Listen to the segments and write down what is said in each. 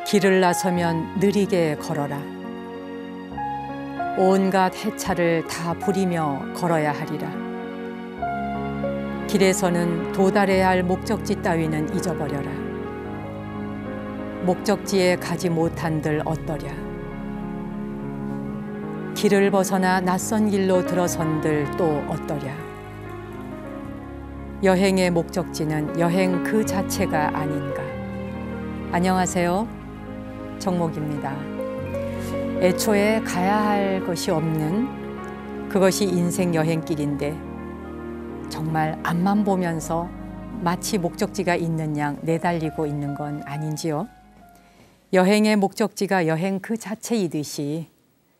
길을 나서면 느리게 걸어라. 온갖 해차를 다 부리며 걸어야 하리라. 길에서는 도달해야 할 목적지 따위는 잊어버려라. 목적지에 가지 못한들 어떠랴. 길을 벗어나 낯선 길로 들어선들 또 어떠랴. 여행의 목적지는 여행 그 자체가 아닌가. 안녕하세요. 정목입니다. 애초에 가야 할 것이 없는 그것이 인생 여행길인데 정말 앞만 보면서 마치 목적지가 있는 양 내달리고 있는 건 아닌지요? 여행의 목적지가 여행 그 자체이듯이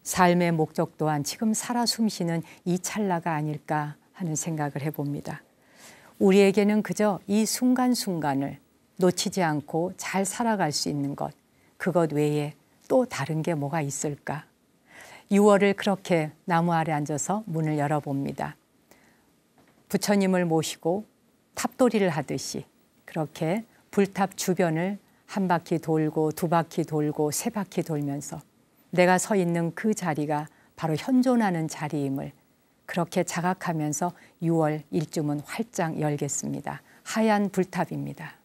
삶의 목적 또한 지금 살아 숨쉬는 이 찰나가 아닐까 하는 생각을 해봅니다. 우리에게는 그저 이 순간순간을 놓치지 않고 잘 살아갈 수 있는 것, 그것 외에 또 다른 게 뭐가 있을까? 6월을 그렇게 나무 아래 앉아서 문을 열어봅니다. 부처님을 모시고 탑돌이를 하듯이 그렇게 불탑 주변을 한 바퀴 돌고 두 바퀴 돌고 세 바퀴 돌면서 내가 서 있는 그 자리가 바로 현존하는 자리임을 그렇게 자각하면서 6월 일주문 활짝 열겠습니다. 하얀 불탑입니다.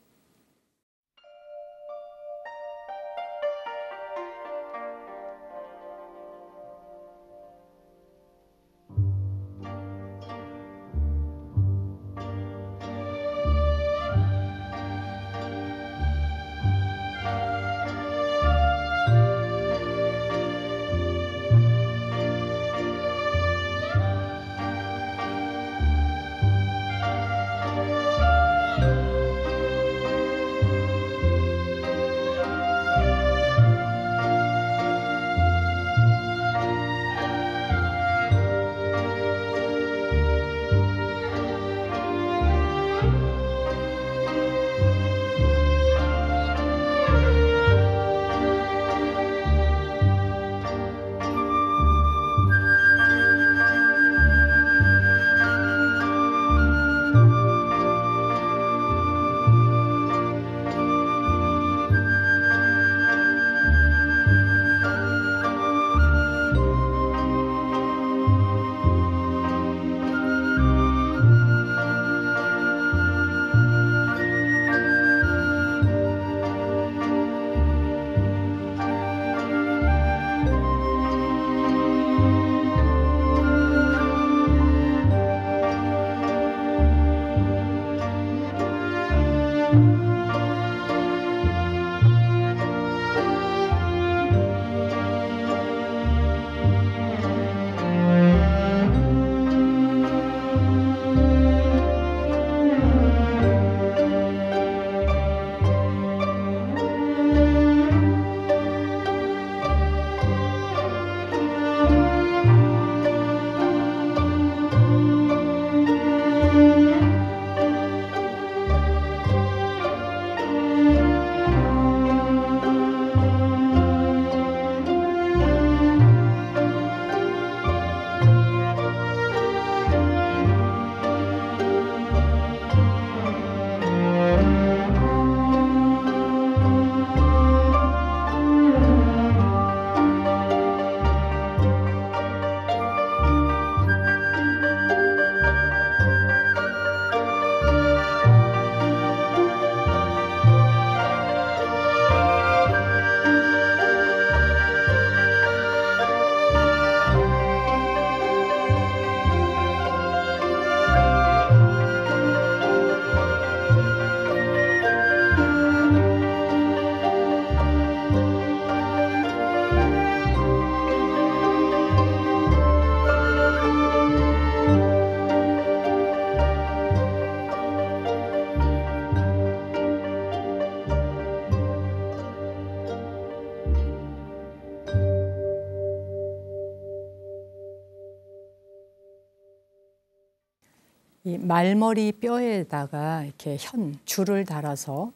이 말머리 뼈에다가 이렇게 줄을 달아서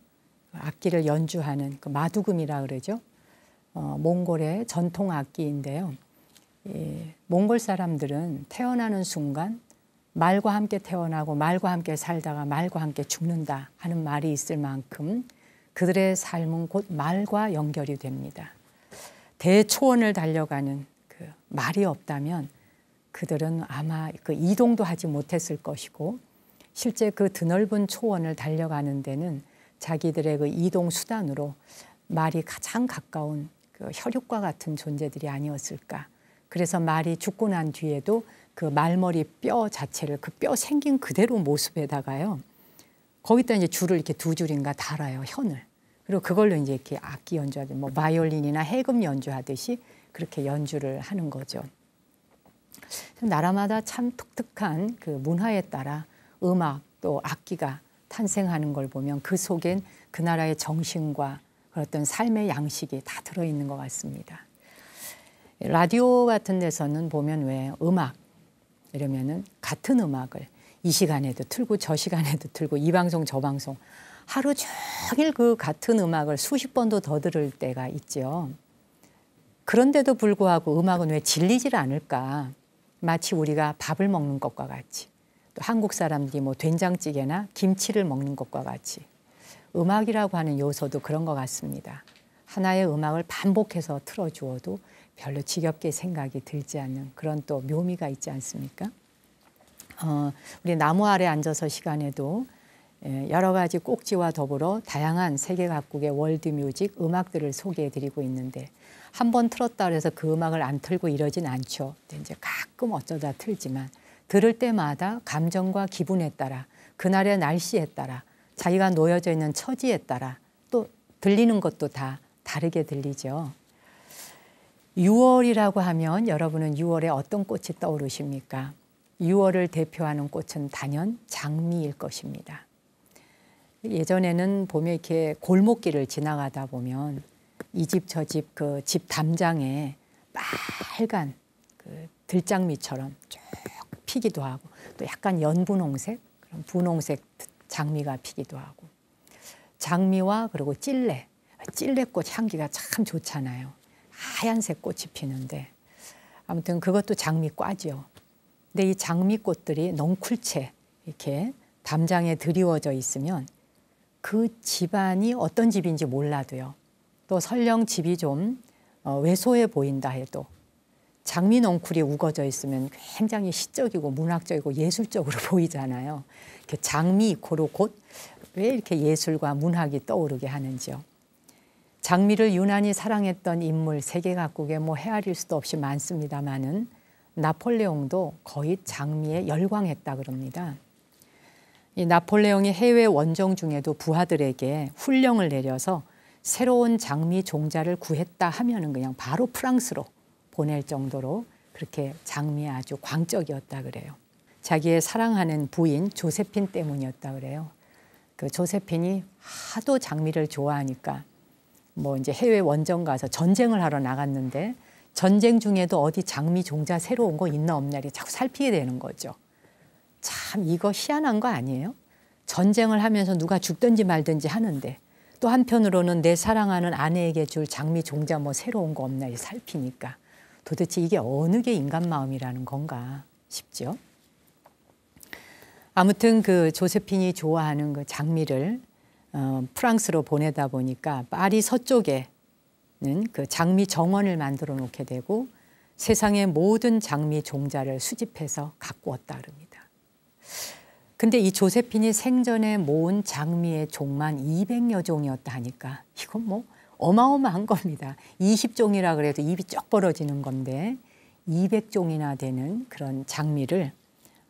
악기를 연주하는 그 마두금이라 그러죠. 몽골의 전통 악기인데요. 몽골 사람들은 태어나는 순간 말과 함께 태어나고 말과 함께 살다가 말과 함께 죽는다 하는 말이 있을 만큼 그들의 삶은 곧 말과 연결이 됩니다. 대초원을 달려가는 그 말이 없다면 그들은 아마 그 이동도 하지 못했을 것이고 실제 그 드넓은 초원을 달려가는 데는 자기들의 그 이동 수단으로 말이 가장 가까운 그 혈육과 같은 존재들이 아니었을까. 그래서 말이 죽고 난 뒤에도 그 말머리 뼈 자체를 그 뼈 생긴 그대로 모습에다가요. 거기다 이제 줄을 이렇게 두 줄인가 달아요, 현을. 그리고 그걸로 이제 이렇게 악기 연주하듯 뭐 바이올린이나 해금 연주하듯이 그렇게 연주를 하는 거죠. 나라마다 참 독특한 그 문화에 따라 음악 또 악기가 탄생하는 걸 보면 그 속엔 그 나라의 정신과 어떤 삶의 양식이 다 들어있는 것 같습니다. 라디오 같은 데서는 보면 왜 음악 이러면은 같은 음악을 이 시간에도 틀고 저 시간에도 틀고 이 방송 저 방송 하루 종일 그 같은 음악을 수십 번도 더 들을 때가 있죠. 그런데도 불구하고 음악은 왜 질리질 않을까? 마치 우리가 밥을 먹는 것과 같이 또 한국 사람들이 뭐 된장찌개나 김치를 먹는 것과 같이 음악이라고 하는 요소도 그런 것 같습니다. 하나의 음악을 반복해서 틀어주어도 별로 지겹게 생각이 들지 않는 그런 또 묘미가 있지 않습니까? 우리 나무 아래 앉아서 시간에도 여러 가지 꼭지와 더불어 다양한 세계 각국의 월드뮤직 음악들을 소개해드리고 있는데 한 번 틀었다 그래서 그 음악을 안 틀고 이러진 않죠. 이제 가끔 어쩌다 틀지만 들을 때마다 감정과 기분에 따라 그날의 날씨에 따라 자기가 놓여져 있는 처지에 따라 또 들리는 것도 다 다르게 들리죠. 6월이라고 하면 여러분은 6월에 어떤 꽃이 떠오르십니까? 6월을 대표하는 꽃은 단연 장미일 것입니다. 예전에는 보면 이렇게 골목길을 지나가다 보면 이 집 저 집 그 집 담장에 빨간 그 들장미처럼 쭉 피기도 하고 또 약간 연분홍색 그런 분홍색 장미가 피기도 하고 장미와 그리고 찔레꽃 향기가 참 좋잖아요. 하얀색 꽃이 피는데 아무튼 그것도 장미과죠. 근데 이 장미꽃들이 넝쿨채 이렇게 담장에 드리워져 있으면 그 집안이 어떤 집인지 몰라도요. 또 설령 집이 좀 왜소해 보인다 해도 장미 넝쿨이 우거져 있으면 굉장히 시적이고 문학적이고 예술적으로 보이잖아요. 장미 이코로 곧 왜 이렇게 예술과 문학이 떠오르게 하는지요. 장미를 유난히 사랑했던 인물 세계 각국에 뭐 헤아릴 수도 없이 많습니다마는 나폴레옹도 거의 장미에 열광했다 그럽니다. 이 나폴레옹이 해외 원정 중에도 부하들에게 훈령을 내려서 새로운 장미 종자를 구했다 하면은 그냥 바로 프랑스로 보낼 정도로 그렇게 장미에 아주 광적이었다 그래요. 자기의 사랑하는 부인 조세핀 때문이었다 그래요. 그 조세핀이 하도 장미를 좋아하니까 뭐 이제 해외 원정 가서 전쟁을 하러 나갔는데 전쟁 중에도 어디 장미 종자 새로운 거 있나 없나 이렇게 자꾸 살피게 되는 거죠. 참 이거 희한한 거 아니에요? 전쟁을 하면서 누가 죽든지 말든지 하는데 또 한편으로는 내 사랑하는 아내에게 줄 장미 종자 뭐 새로운 거 없나 이렇게 살피니까 도대체 이게 어느 게 인간 마음이라는 건가 싶죠. 아무튼 그 조세핀이 좋아하는 그 장미를 프랑스로 보내다 보니까 파리 서쪽에는 그 장미 정원을 만들어 놓게 되고 세상의 모든 장미 종자를 수집해서 갖고 왔다 그럽니다. 근데 이 조세핀이 생전에 모은 장미의 종만 200여 종이었다 하니까 이건 뭐 어마어마한 겁니다. 20종이라 그래도 입이 쩍 벌어지는 건데 200종이나 되는 그런 장미를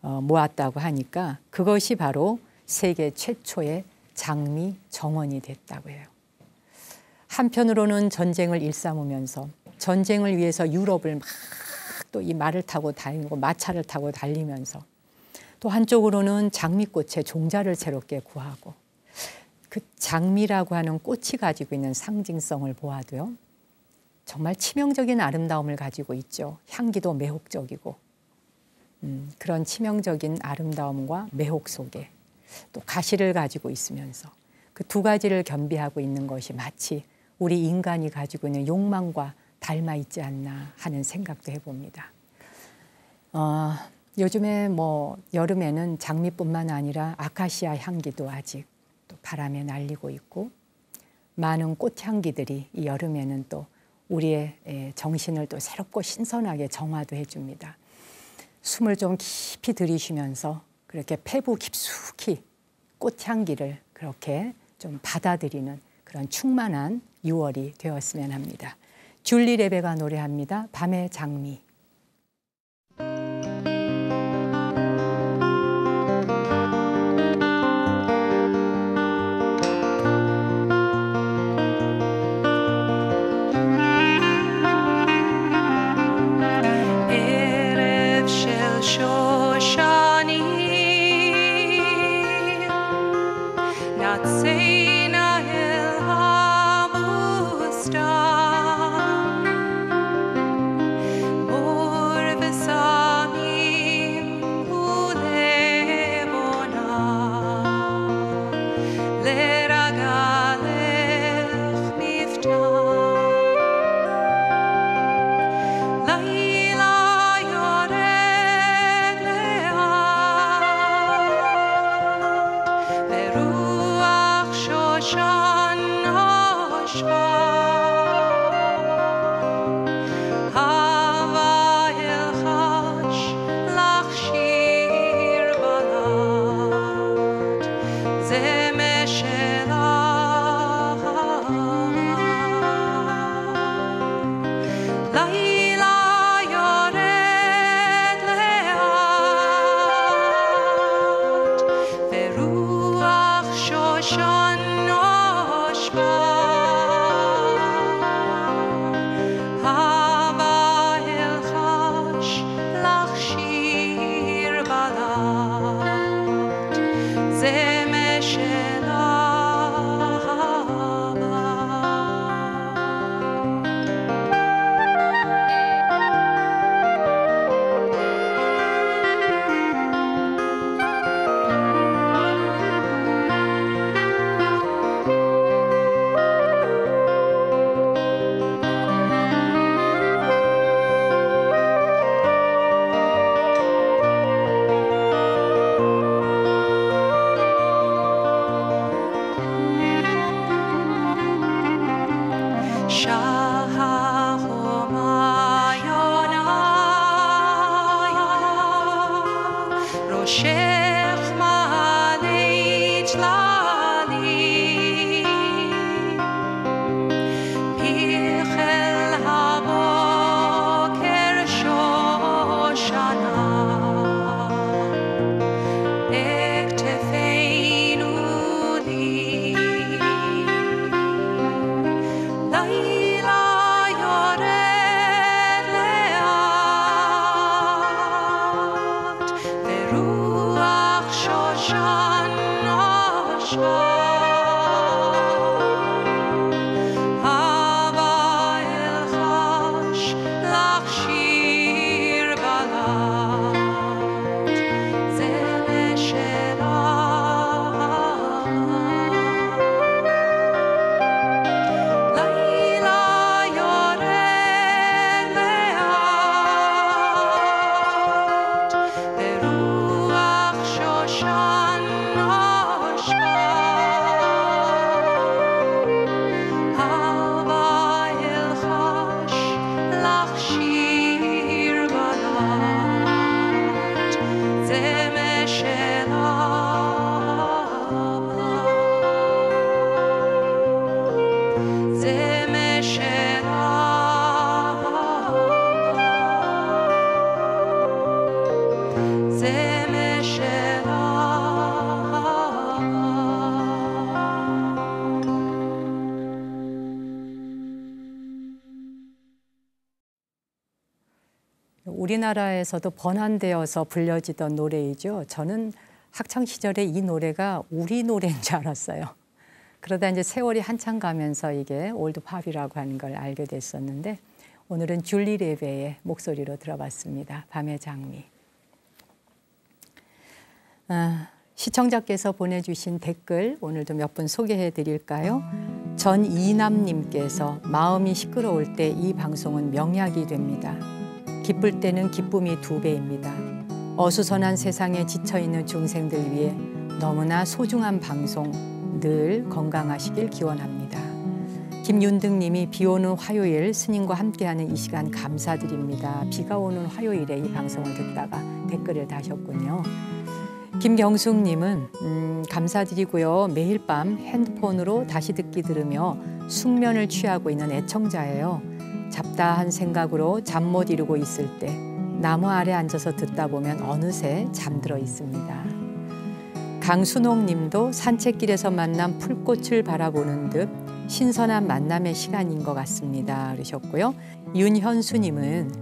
모았다고 하니까 그것이 바로 세계 최초의 장미 정원이 됐다고 해요. 한편으로는 전쟁을 일삼으면서 전쟁을 위해서 유럽을 막 또 이 말을 타고 다니고 마차를 타고 달리면서 또 한쪽으로는 장미꽃의 종자를 새롭게 구하고 그 장미라고 하는 꽃이 가지고 있는 상징성을 보아도요. 정말 치명적인 아름다움을 가지고 있죠. 향기도 매혹적이고 그런 치명적인 아름다움과 매혹 속에 또 가시를 가지고 있으면서 그 두 가지를 겸비하고 있는 것이 마치 우리 인간이 가지고 있는 욕망과 닮아 있지 않나 하는 생각도 해봅니다. 요즘에 뭐 여름에는 장미뿐만 아니라 아카시아 향기도 아직 또 바람에 날리고 있고 많은 꽃향기들이 이 여름에는 또 우리의 정신을 또 새롭고 신선하게 정화도 해줍니다. 숨을 좀 깊이 들이쉬면서 그렇게 폐부 깊숙이 꽃향기를 그렇게 좀 받아들이는 그런 충만한 6월이 되었으면 합니다. 줄리 레베가 노래합니다. 밤의 장미. 우리나라에서도 번안되어서 불려지던 노래이죠. 저는 학창 시절에 이 노래가 우리 노래인 줄 알았어요. 그러다 이제 세월이 한참 가면서 이게 올드팝이라고 하는 걸 알게 됐었는데 오늘은 줄리 레베의 목소리로 들어봤습니다. 밤의 장미. 시청자께서 보내주신 댓글 오늘도 몇 분 소개해 드릴까요? 전이남님께서 마음이 시끄러울 때 이 방송은 명약이 됩니다. 기쁠 때는 기쁨이 2배입니다. 어수선한 세상에 지쳐있는 중생들 위해 너무나 소중한 방송 늘 건강하시길 기원합니다. 김윤등님이 비 오는 화요일 스님과 함께하는 이 시간 감사드립니다. 비가 오는 화요일에 이 방송을 듣다가 댓글을 다셨군요. 김경숙님은 감사드리고요. 매일 밤 핸드폰으로 다시 듣기 들으며 숙면을 취하고 있는 애청자예요. 잡다한 생각으로 잠 못 이루고 있을 때 나무 아래 앉아서 듣다 보면 어느새 잠들어 있습니다. 강순옥 님도 산책길에서 만난 풀꽃을 바라보는 듯 신선한 만남의 시간인 것 같습니다. 그러셨고요. 윤현수 님은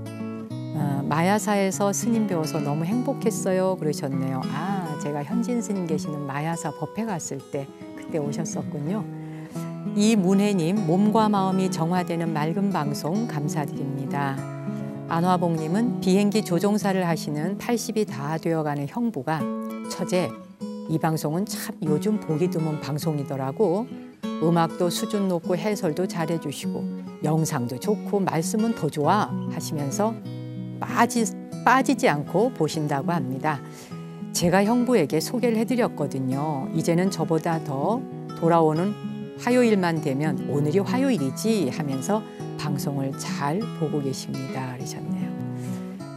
마야사에서 스님 배워서 너무 행복했어요. 그러셨네요. 아, 제가 현진 스님 계시는 마야사 법회 갔을 때 그때 오셨었군요. 이문혜님, 몸과 마음이 정화되는 맑은 방송 감사드립니다. 안화봉님은 비행기 조종사를 하시는 80이 다 되어가는 형부가 처제, 이 방송은 참 요즘 보기 드문 방송이더라고. 음악도 수준 높고 해설도 잘해주시고 영상도 좋고 말씀은 더 좋아 하시면서 빠지지 않고 보신다고 합니다. 제가 형부에게 소개를 해드렸거든요. 이제는 저보다 더 돌아오는 화요일만 되면 오늘이 화요일이지 하면서 방송을 잘 보고 계십니다. 그러셨네요.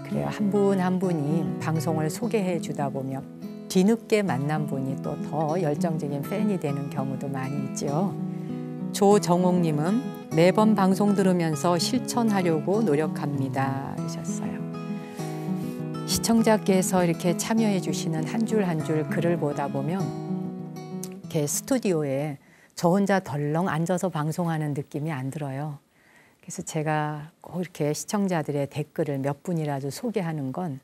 그래요. 한 분 한 분이 방송을 소개해 주다 보면 뒤늦게 만난 분이 또 더 열정적인 팬이 되는 경우도 많이 있죠. 조정옥님은 매번 방송 들으면서 실천하려고 노력합니다. 하셨어요. 시청자께서 이렇게 참여해 주시는 한 줄 한 줄 글을 보다 보면 이렇게 스튜디오에 저 혼자 덜렁 앉아서 방송하는 느낌이 안 들어요. 그래서 제가 꼭 이렇게 시청자들의 댓글을 몇 분이라도 소개하는 건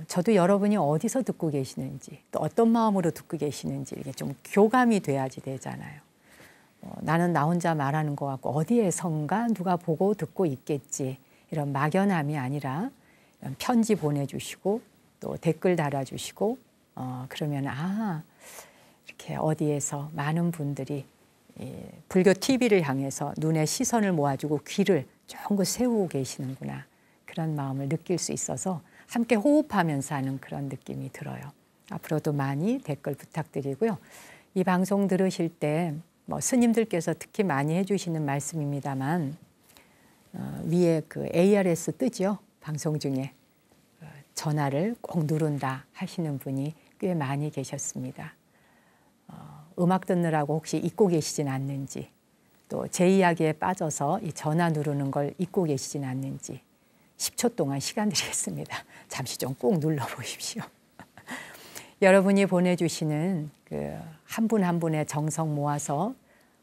저도 여러분이 어디서 듣고 계시는지 또 어떤 마음으로 듣고 계시는지 이게 좀 교감이 돼야지 되잖아요. 나는 나 혼자 말하는 것 같고 어디에선가 누가 보고 듣고 있겠지 이런 막연함이 아니라 이런 편지 보내주시고 또 댓글 달아주시고 그러면 이렇게 어디에서 많은 분들이 불교 TV를 향해서 눈에 시선을 모아주고 귀를 쫑긋 세우고 계시는구나 그런 마음을 느낄 수 있어서 함께 호흡하면서 하는 그런 느낌이 들어요. 앞으로도 많이 댓글 부탁드리고요. 이 방송 들으실 때 스님들께서 특히 많이 해주시는 말씀입니다만 위에 그 ARS 뜨죠. 방송 중에 전화를 꼭 누른다 하시는 분이 꽤 많이 계셨습니다. 음악 듣느라고 혹시 잊고 계시진 않는지 또 제 이야기에 빠져서 이 전화 누르는 걸 잊고 계시진 않는지 10초 동안 시간 드리겠습니다. 잠시 좀 꼭 눌러보십시오. 여러분이 보내주시는 그 한 분 한 분의 정성 모아서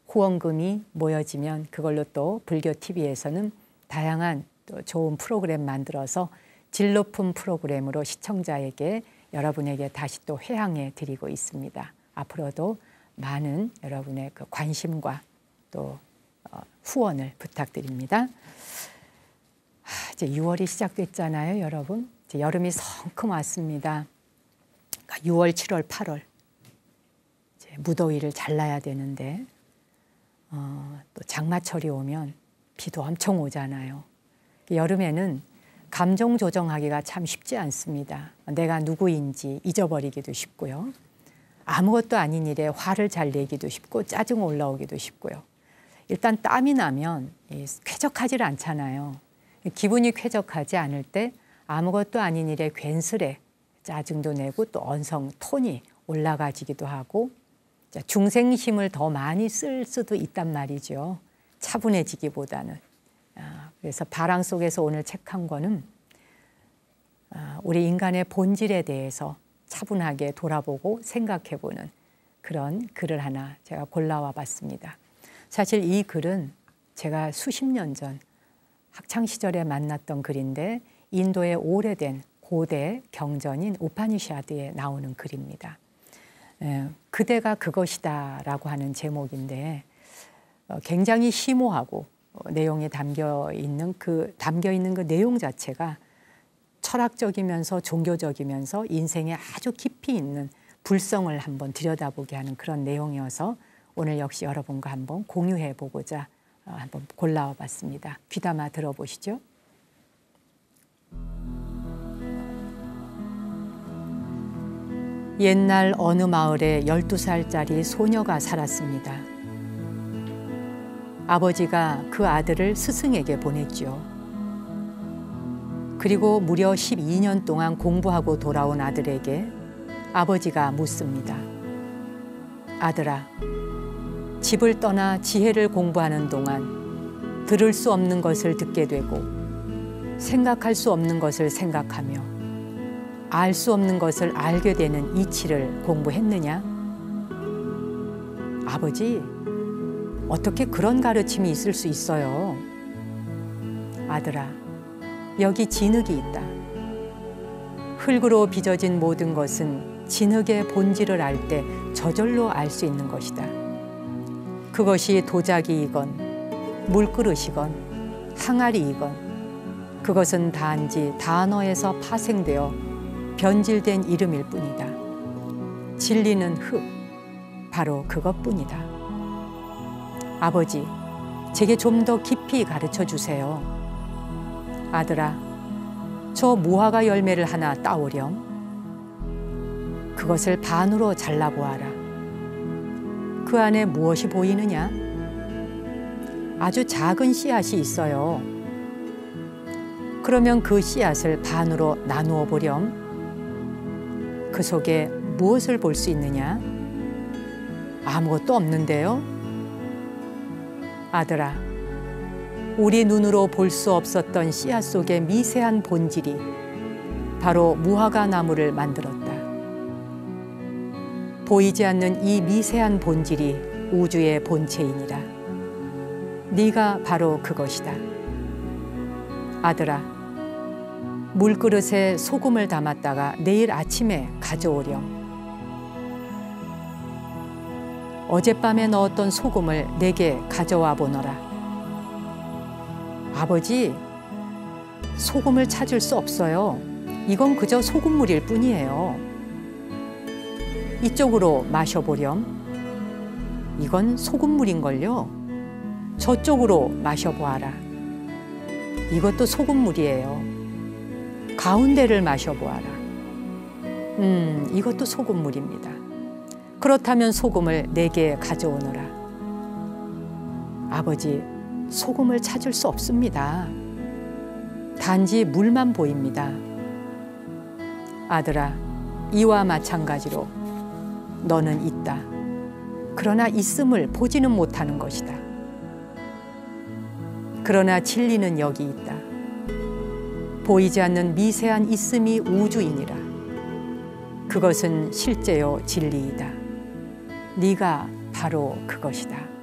후원금이 모여지면 그걸로 또 불교 TV에서는 다양한 또 좋은 프로그램 만들어서 질 높은 프로그램으로 시청자에게 여러분에게 다시 또 회항해 드리고 있습니다. 앞으로도 많은 여러분의 그 관심과 또 후원을 부탁드립니다. 이제 6월이 시작됐잖아요, 여러분. 이제 여름이 성큼 왔습니다. 그러니까 6월, 7월, 8월 이제 무더위를 잘라야 되는데 또 장마철이 오면 비도 엄청 오잖아요. 여름에는 감정 조정하기가 참 쉽지 않습니다. 내가 누구인지 잊어버리기도 쉽고요. 아무것도 아닌 일에 화를 잘 내기도 쉽고 짜증 올라오기도 쉽고요. 일단 땀이 나면 쾌적하지 않잖아요. 기분이 쾌적하지 않을 때 아무것도 아닌 일에 괜스레 짜증도 내고 또 언성 톤이 올라가지기도 하고 중생심을 더 많이 쓸 수도 있단 말이죠. 차분해지기보다는. 그래서 바람 속에서 오늘 책 한 권은 우리 인간의 본질에 대해서 차분하게 돌아보고 생각해보는 그런 글을 하나 제가 골라와 봤습니다. 사실 이 글은 제가 수십 년 전 학창시절에 만났던 글인데 인도의 오래된 고대 경전인 우파니샤드에 나오는 글입니다. 그대가 그것이다 라고 하는 제목인데 굉장히 심오하고 내용이 담겨 있는 그 내용 자체가 철학적이면서 종교적이면서 인생에 아주 깊이 있는 불성을 한번 들여다보게 하는 그런 내용이어서 오늘 역시 여러분과 한번 공유해 보고자 한번 골라와 봤습니다. 귀담아 들어보시죠. 옛날 어느 마을에 12살짜리 소녀가 살았습니다. 아버지가 그 아들을 스승에게 보냈지요. 그리고 무려 12년 동안 공부하고 돌아온 아들에게 아버지가 묻습니다. 아들아, 집을 떠나 지혜를 공부하는 동안 들을 수 없는 것을 듣게 되고 생각할 수 없는 것을 생각하며 알 수 없는 것을 알게 되는 이치를 공부했느냐? 아버지, 어떻게 그런 가르침이 있을 수 있어요? 아들아, 여기 진흙이 있다. 흙으로 빚어진 모든 것은 진흙의 본질을 알 때 저절로 알 수 있는 것이다. 그것이 도자기이건 물그릇이건 항아리이건 그것은 단지 단어에서 파생되어 변질된 이름일 뿐이다. 진리는 흙, 바로 그것뿐이다. 아버지, 제게 좀 더 깊이 가르쳐 주세요. 아들아, 저 무화과 열매를 하나 따오렴. 그것을 반으로 잘라보아라. 그 안에 무엇이 보이느냐? 아주 작은 씨앗이 있어요. 그러면 그 씨앗을 반으로 나누어 보렴. 그 속에 무엇을 볼 수 있느냐? 아무것도 없는데요. 아들아, 우리 눈으로 볼 수 없었던 씨앗 속의 미세한 본질이 바로 무화과 나무를 만들었다. 보이지 않는 이 미세한 본질이 우주의 본체이니라. 네가 바로 그것이다. 아들아, 물그릇에 소금을 담았다가 내일 아침에 가져오렴. 어젯밤에 넣었던 소금을 내게 가져와 보너라. 아버지, 소금을 찾을 수 없어요. 이건 그저 소금물일 뿐이에요. 이쪽으로 마셔보렴. 이건 소금물인걸요. 저쪽으로 마셔보아라. 이것도 소금물이에요. 가운데를 마셔보아라. 이것도 소금물입니다. 그렇다면 소금을 내게 가져오너라. 아버지, 소금을 찾을 수 없습니다. 단지 물만 보입니다. 아들아, 이와 마찬가지로 너는 있다. 그러나 있음을 보지는 못하는 것이다. 그러나 진리는 여기 있다. 보이지 않는 미세한 있음이 우주이니라. 그것은 실제요 진리이다. 네가 바로 그것이다.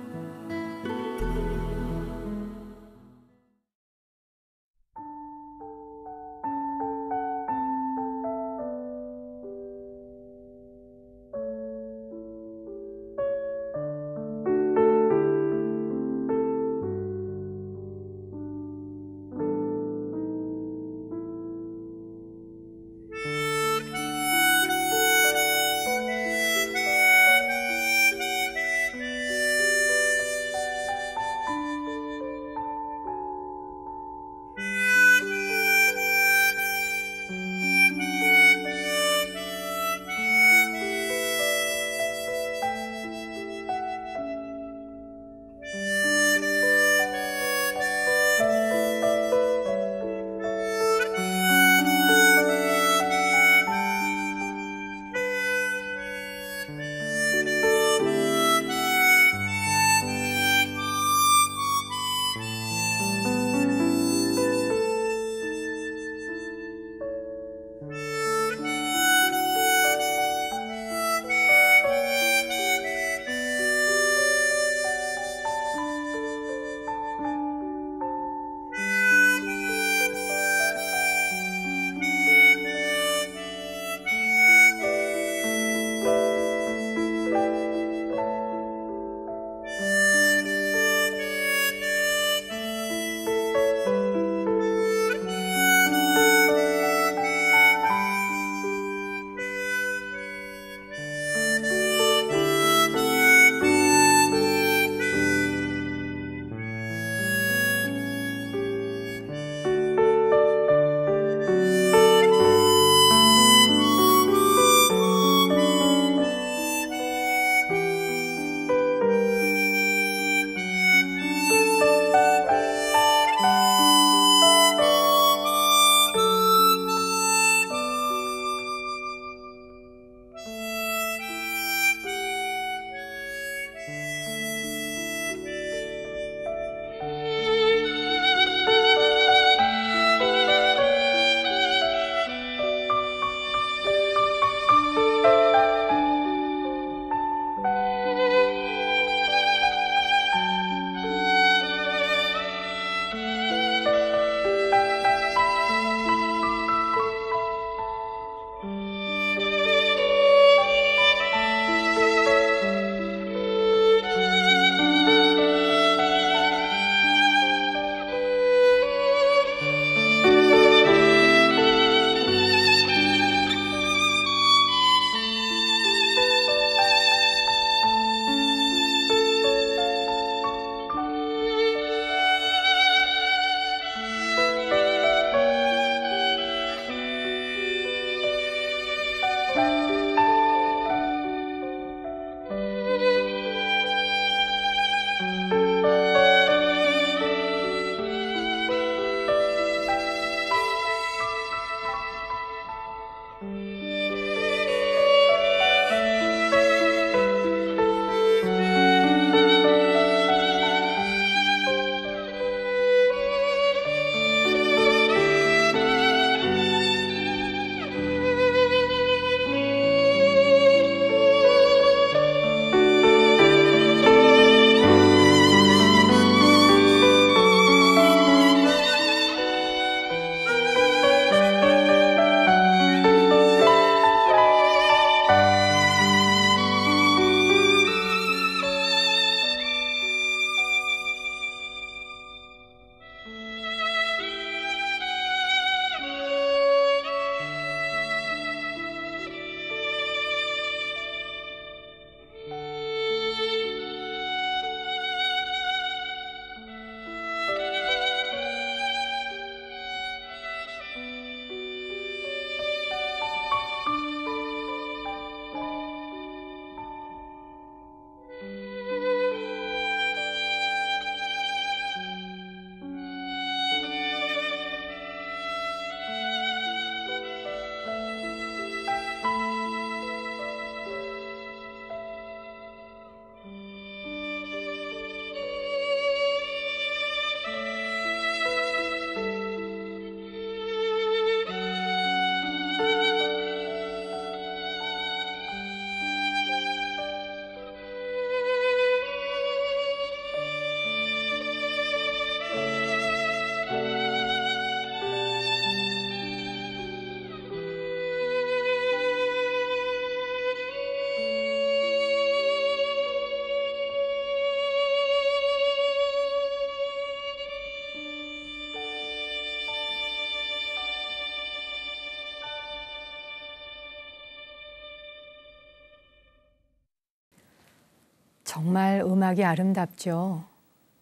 정말 음악이 아름답죠.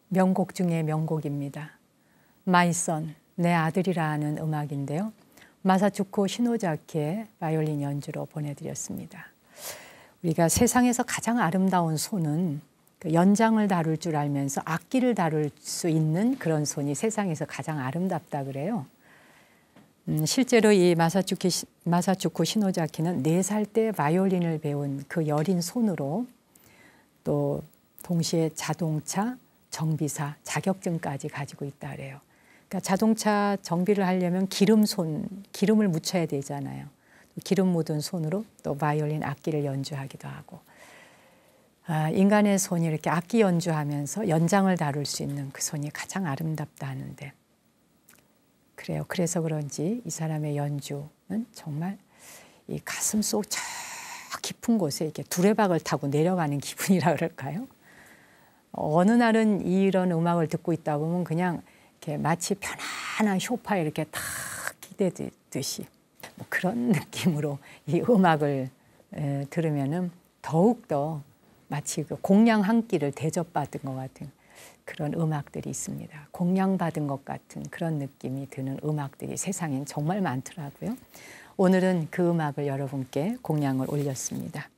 명곡 중에 명곡입니다. My Son, 내 아들이라는 음악인데요. 마사추코 시노자키의 바이올린 연주로 보내드렸습니다. 우리가 세상에서 가장 아름다운 손은 그 연장을 다룰 줄 알면서 악기를 다룰 수 있는 그런 손이 세상에서 가장 아름답다 그래요. 실제로 이 마사추코 시노자키는 4살 때 바이올린을 배운 그 여린 손으로 또 동시에 자동차 정비사 자격증까지 가지고 있다 그래요. 그러니까 자동차 정비를 하려면 기름을 묻혀야 되잖아요. 기름 묻은 손으로 또 바이올린 악기를 연주하기도 하고, 인간의 손이 이렇게 악기 연주하면서 연장을 다룰 수 있는 그 손이 가장 아름답다 하는데, 그래요. 그래서 그런지 이 사람의 연주는 정말 이 가슴 속 저 깊은 곳에 이렇게 두레박을 타고 내려가는 기분이라 그럴까요? 어느 날은 이런 음악을 듣고 있다 보면 그냥 이렇게 마치 편안한 소파에 이렇게 탁 기대듯이 뭐 그런 느낌으로 이 음악을 들으면은 더욱더 마치 그 공양 한 끼를 대접받은 것 같은 그런 음악들이 있습니다. 공양받은 것 같은 그런 느낌이 드는 음악들이 세상엔 정말 많더라고요. 오늘은 그 음악을 여러분께 공양을 올렸습니다.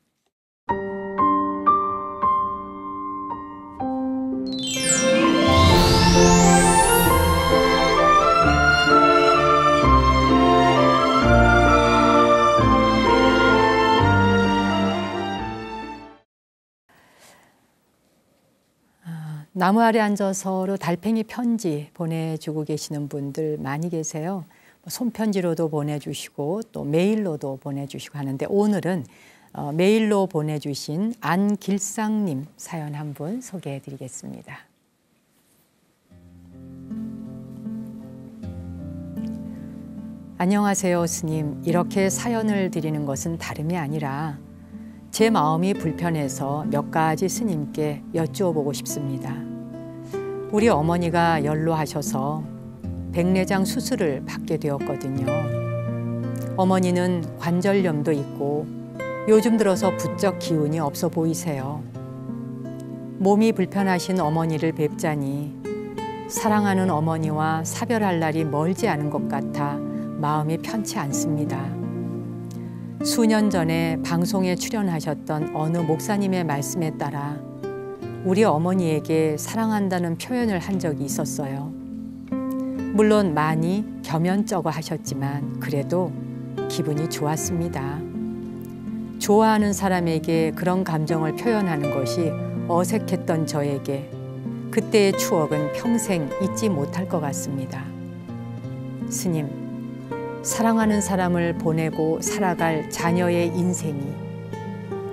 나무 아래 앉아서 달팽이 편지 보내주고 계시는 분들 많이 계세요. 손편지로도 보내주시고 또 메일로도 보내주시고 하는데, 오늘은 메일로 보내주신 안길상님 사연 한 분 소개해 드리겠습니다. 안녕하세요, 스님. 이렇게 사연을 드리는 것은 다름이 아니라 제 마음이 불편해서 몇 가지 스님께 여쭈어보고 싶습니다. 우리 어머니가 연로하셔서 백내장 수술을 받게 되었거든요. 어머니는 관절염도 있고 요즘 들어서 부쩍 기운이 없어 보이세요. 몸이 불편하신 어머니를 뵙자니 사랑하는 어머니와 사별할 날이 멀지 않은 것 같아 마음이 편치 않습니다. 수년 전에 방송에 출연하셨던 어느 목사님의 말씀에 따라 우리 어머니에게 사랑한다는 표현을 한 적이 있었어요. 물론 많이 겸연쩍어 하셨지만 그래도 기분이 좋았습니다. 좋아하는 사람에게 그런 감정을 표현하는 것이 어색했던 저에게 그때의 추억은 평생 잊지 못할 것 같습니다. 스님, 사랑하는 사람을 보내고 살아갈 자녀의 인생이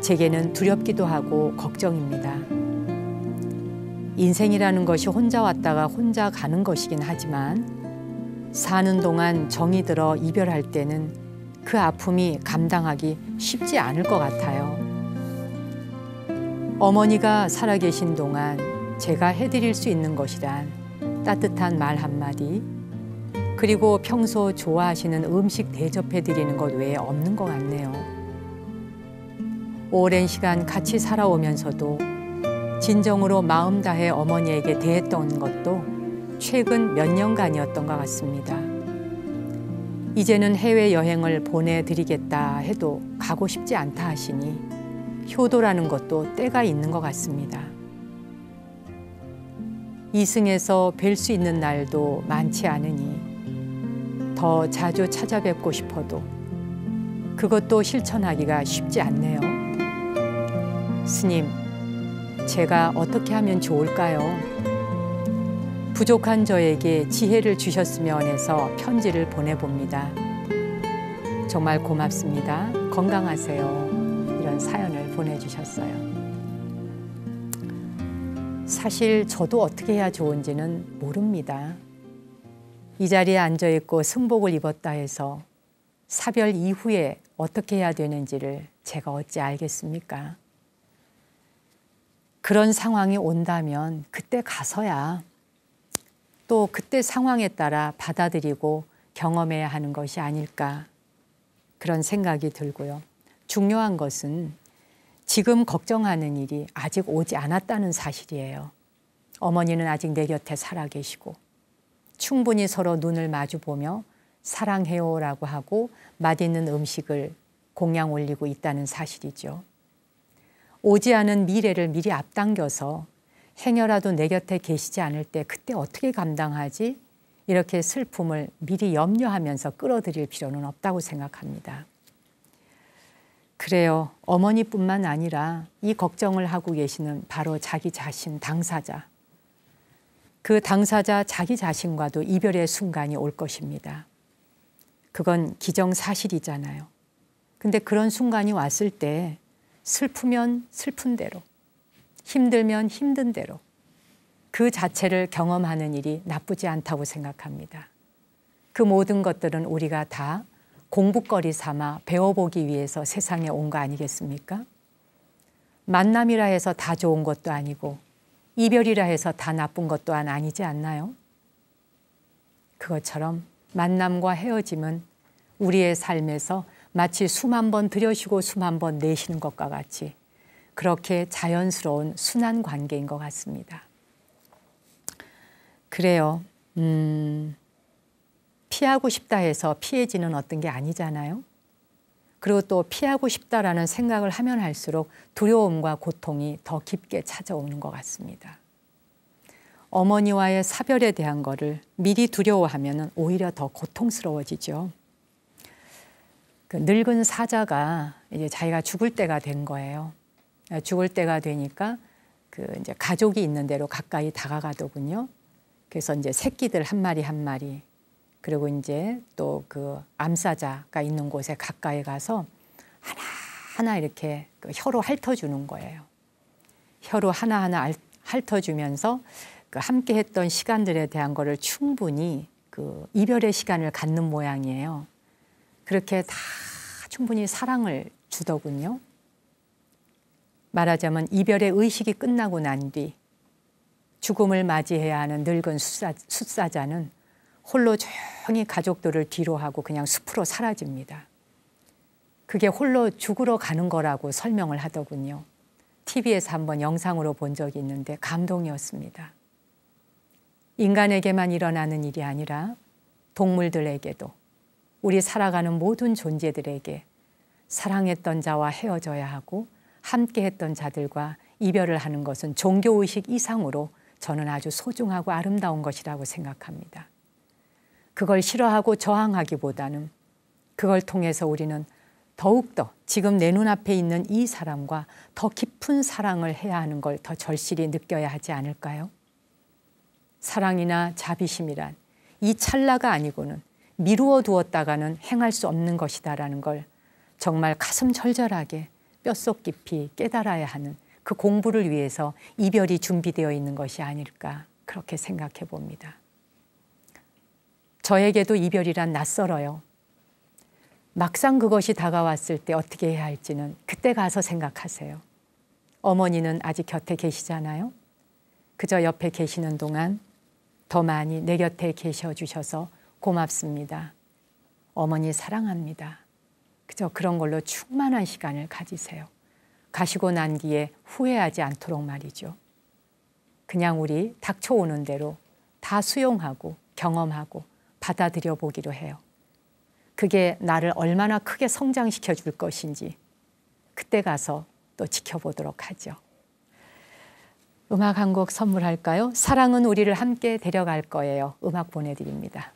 제게는 두렵기도 하고 걱정입니다. 인생이라는 것이 혼자 왔다가 혼자 가는 것이긴 하지만 사는 동안 정이 들어 이별할 때는 그 아픔이 감당하기 쉽지 않을 것 같아요. 어머니가 살아계신 동안 제가 해드릴 수 있는 것이란 따뜻한 말 한마디, 그리고 평소 좋아하시는 음식 대접해드리는 것 외에 없는 것 같네요. 오랜 시간 같이 살아오면서도 진정으로 마음 다해 어머니에게 대했던 것도 최근 몇 년간이었던 것 같습니다. 이제는 해외여행을 보내드리겠다 해도 가고 싶지 않다 하시니 효도라는 것도 때가 있는 것 같습니다. 이승에서 뵐 수 있는 날도 많지 않으니 더 자주 찾아뵙고 싶어도 그것도 실천하기가 쉽지 않네요. 스님, 제가 어떻게 하면 좋을까요? 부족한 저에게 지혜를 주셨으면 해서 편지를 보내봅니다. 정말 고맙습니다. 건강하세요. 이런 사연을 보내주셨어요. 사실 저도 어떻게 해야 좋은지는 모릅니다. 이 자리에 앉아있고 승복을 입었다 해서 사별 이후에 어떻게 해야 되는지를 제가 어찌 알겠습니까? 그런 상황이 온다면 그때 가서야 또 그때 상황에 따라 받아들이고 경험해야 하는 것이 아닐까, 그런 생각이 들고요. 중요한 것은 지금 걱정하는 일이 아직 오지 않았다는 사실이에요. 어머니는 아직 내 곁에 살아계시고 충분히 서로 눈을 마주보며 사랑해요라고 하고 맛있는 음식을 공양 올리고 있다는 사실이죠. 오지 않은 미래를 미리 앞당겨서 행여라도 내 곁에 계시지 않을 때 그때 어떻게 감당하지? 이렇게 슬픔을 미리 염려하면서 끌어들일 필요는 없다고 생각합니다. 그래요. 어머니뿐만 아니라 이 걱정을 하고 계시는 바로 자기 자신 당사자. 그 당사자 자기 자신과도 이별의 순간이 올 것입니다. 그건 기정사실이잖아요. 근데 그런 순간이 왔을 때 슬프면 슬픈 대로, 힘들면 힘든 대로 그 자체를 경험하는 일이 나쁘지 않다고 생각합니다. 그 모든 것들은 우리가 다 공부거리 삼아 배워보기 위해서 세상에 온 거 아니겠습니까? 만남이라 해서 다 좋은 것도 아니고 이별이라 해서 다 나쁜 것 또한 아니지 않나요? 그것처럼 만남과 헤어짐은 우리의 삶에서 마치 숨 한 번 들여쉬고 숨 한 번 내쉬는 것과 같이 그렇게 자연스러운 순한 관계인 것 같습니다. 그래요. 피하고 싶다 해서 피해지는 어떤 게 아니잖아요. 그리고 또 피하고 싶다라는 생각을 하면 할수록 두려움과 고통이 더 깊게 찾아오는 것 같습니다. 어머니와의 사별에 대한 거를 미리 두려워하면 오히려 더 고통스러워지죠. 그 늙은 사자가 이제 자기가 죽을 때가 된 거예요. 죽을 때가 되니까 그 이제 가족이 있는 데로 가까이 다가가더군요. 그래서 이제 새끼들 한 마리 한 마리 그리고 이제 또 그 암사자가 있는 곳에 가까이 가서 하나하나 이렇게 그 혀로 핥아주는 거예요. 혀로 하나하나 핥아주면서 그 함께 했던 시간들에 대한 거를 충분히 그 이별의 시간을 갖는 모양이에요. 그렇게 다 충분히 사랑을 주더군요. 말하자면 이별의 의식이 끝나고 난 뒤 죽음을 맞이해야 하는 늙은 숫사자는 홀로 조용히 가족들을 뒤로 하고 그냥 숲으로 사라집니다. 그게 홀로 죽으러 가는 거라고 설명을 하더군요. TV에서 한번 영상으로 본 적이 있는데 감동이었습니다. 인간에게만 일어나는 일이 아니라 동물들에게도 우리 살아가는 모든 존재들에게 사랑했던 자와 헤어져야 하고 함께했던 자들과 이별을 하는 것은 종교의식 이상으로 저는 아주 소중하고 아름다운 것이라고 생각합니다. 그걸 싫어하고 저항하기보다는 그걸 통해서 우리는 더욱더 지금 내 눈앞에 있는 이 사람과 더 깊은 사랑을 해야 하는 걸 더 절실히 느껴야 하지 않을까요? 사랑이나 자비심이란 이 찰나가 아니고는 미루어 두었다가는 행할 수 없는 것이다라는 걸 정말 가슴 절절하게 뼛속 깊이 깨달아야 하는 그 공부를 위해서 이별이 준비되어 있는 것이 아닐까 그렇게 생각해 봅니다. 저에게도 이별이란 낯설어요. 막상 그것이 다가왔을 때 어떻게 해야 할지는 그때 가서 생각하세요. 어머니는 아직 곁에 계시잖아요. 그저 옆에 계시는 동안 더 많이 내 곁에 계셔 주셔서 고맙습니다. 어머니 사랑합니다. 그저 그런 걸로 충만한 시간을 가지세요. 가시고 난 뒤에 후회하지 않도록 말이죠. 그냥 우리 닥쳐오는 대로 다 수용하고 경험하고 받아들여 보기로 해요. 그게 나를 얼마나 크게 성장시켜 줄 것인지 그때 가서 또 지켜보도록 하죠. 음악 한 곡 선물할까요? 사랑은 우리를 함께 데려갈 거예요. 음악 보내드립니다.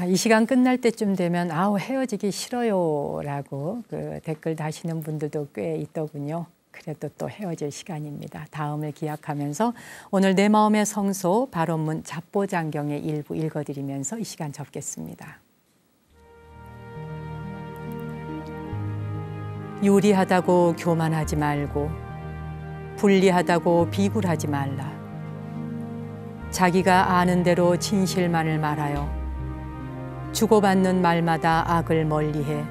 이 시간 끝날 때쯤 되면 아우 헤어지기 싫어요라고 그 댓글 다시는 분들도 꽤 있더군요. 그래도 또 헤어질 시간입니다. 다음을 기약하면서 오늘 내 마음의 성소 발언문 잡보장경의 일부 읽어드리면서 이 시간 접겠습니다. 유리하다고 교만하지 말고 불리하다고 비굴하지 말라. 자기가 아는 대로 진실만을 말하여 주고받는 말마다 악을 멀리해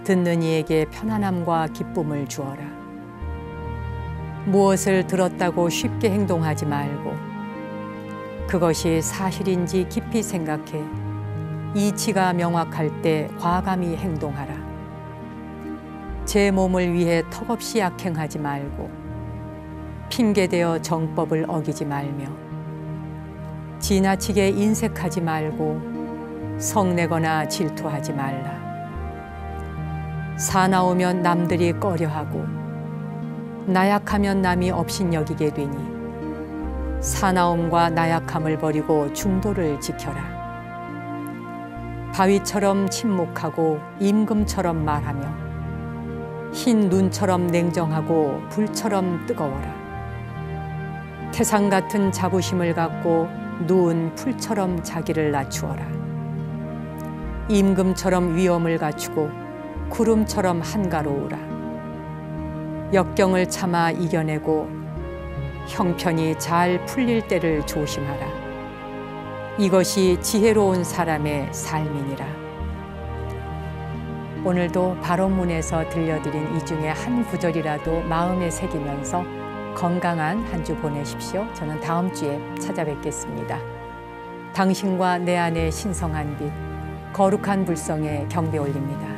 듣는 이에게 편안함과 기쁨을 주어라. 무엇을 들었다고 쉽게 행동하지 말고 그것이 사실인지 깊이 생각해 이치가 명확할 때 과감히 행동하라. 제 몸을 위해 턱없이 악행하지 말고 핑계대어 정법을 어기지 말며 지나치게 인색하지 말고 성내거나 질투하지 말라. 사나우면 남들이 꺼려하고 나약하면 남이 업신여기게 되니 사나움과 나약함을 버리고 중도를 지켜라. 바위처럼 침묵하고 임금처럼 말하며 흰 눈처럼 냉정하고 불처럼 뜨거워라. 태산 같은 자부심을 갖고 누운 풀처럼 자기를 낮추어라. 임금처럼 위엄을 갖추고 구름처럼 한가로우라. 역경을 참아 이겨내고 형편이 잘 풀릴 때를 조심하라. 이것이 지혜로운 사람의 삶이니라. 오늘도 발언문에서 들려드린 이 중에 한 구절이라도 마음에 새기면서 건강한 한 주 보내십시오. 저는 다음 주에 찾아뵙겠습니다. 당신과 내 안에 신성한 빛, 거룩한 불성에 경배 올립니다.